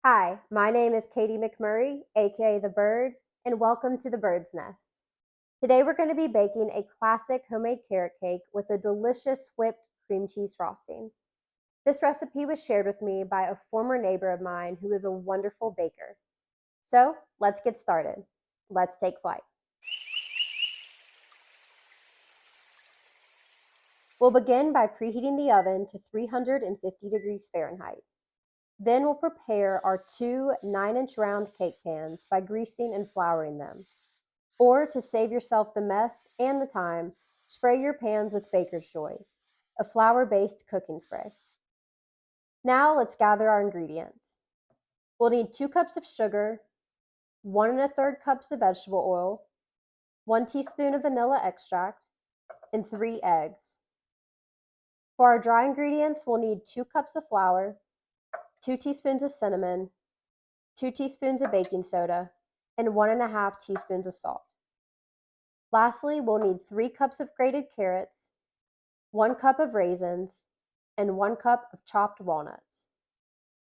Hi, my name is Katie McMurray, aka The Bird, and welcome to The Bird's Nest. Today we're going to be baking a classic homemade carrot cake with a delicious whipped cream cheese frosting. This recipe was shared with me by a former neighbor of mine who is a wonderful baker. So let's get started. Let's take flight. We'll begin by preheating the oven to 350 degrees Fahrenheit. Then we'll prepare our two 9-inch round cake pans by greasing and flouring them. Or to save yourself the mess and the time, spray your pans with Baker's Joy, a flour-based cooking spray. Now let's gather our ingredients. We'll need 2 cups of sugar, 1 1/3 cups of vegetable oil, 1 teaspoon of vanilla extract, and 3 eggs. For our dry ingredients, we'll need 2 cups of flour, 2 teaspoons of cinnamon, 2 teaspoons of baking soda, and 1 1/2 teaspoons of salt. Lastly, we'll need 3 cups of grated carrots, 1 cup of raisins, and 1 cup of chopped walnuts.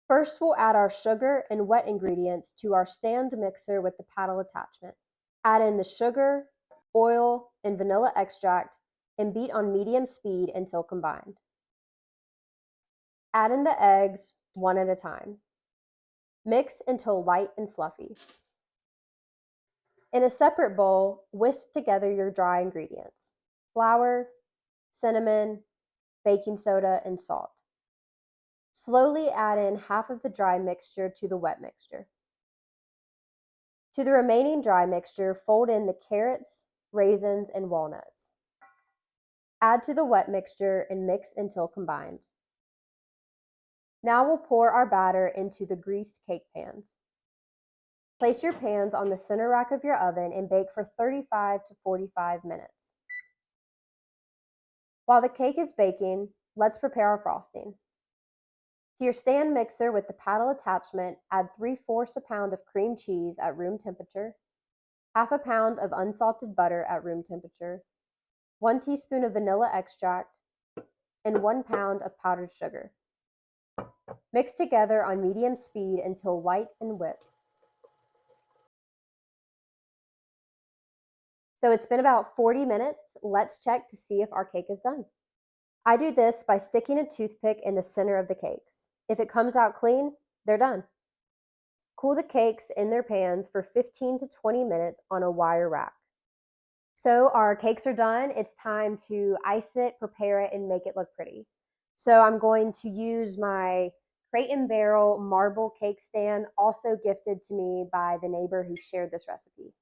First, we'll add our sugar and wet ingredients to our stand mixer with the paddle attachment. Add in the sugar, oil, and vanilla extract and beat on medium speed until combined. Add in the eggs, one at a time. Mix until light and fluffy. In a separate bowl, whisk together your dry ingredients: flour, cinnamon, baking soda, and salt. Slowly add in half of the dry mixture to the wet mixture. To the remaining dry mixture, fold in the carrots, raisins, and walnuts. Add to the wet mixture and mix until combined. Now we'll pour our batter into the greased cake pans. Place your pans on the center rack of your oven and bake for 35 to 45 minutes. While the cake is baking, let's prepare our frosting. To your stand mixer with the paddle attachment, add 3/4 pound of cream cheese at room temperature, half a pound of unsalted butter at room temperature, 1 teaspoon of vanilla extract, and 1 pound of powdered sugar. Mix together on medium speed until light and whipped. So it's been about 40 minutes. Let's check to see if our cake is done. I do this by sticking a toothpick in the center of the cakes. If it comes out clean, they're done. Cool the cakes in their pans for 15 to 20 minutes on a wire rack. So our cakes are done. It's time to ice it, prepare it, and make it look pretty. So I'm going to use my Crate and Barrel marble cake stand, also gifted to me by the neighbor who shared this recipe.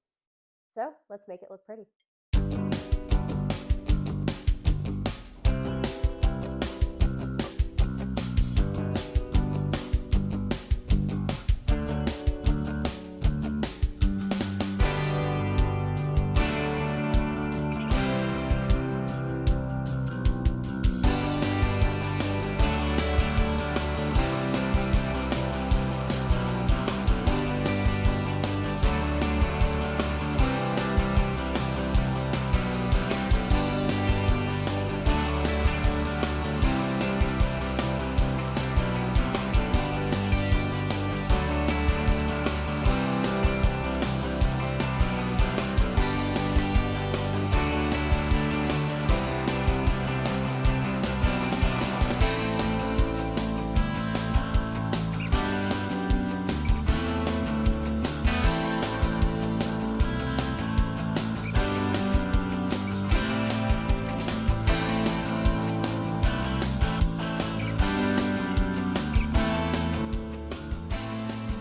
So let's make it look pretty.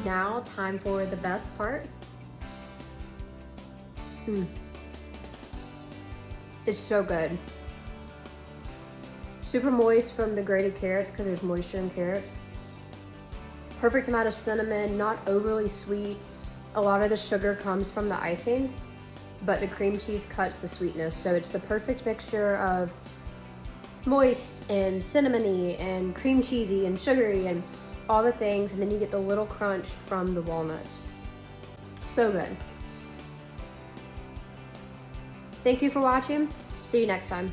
Now, time for the best part. It's so good. Super moist from the grated carrots because there's moisture in carrots. Perfect amount of cinnamon, not overly sweet. A lot of the sugar comes from the icing, but the cream cheese cuts the sweetness. So it's the perfect mixture of moist and cinnamony and cream cheesy and sugary and all the things, and then you get the little crunch from the walnuts. So good. Thank you for watching. See you next time.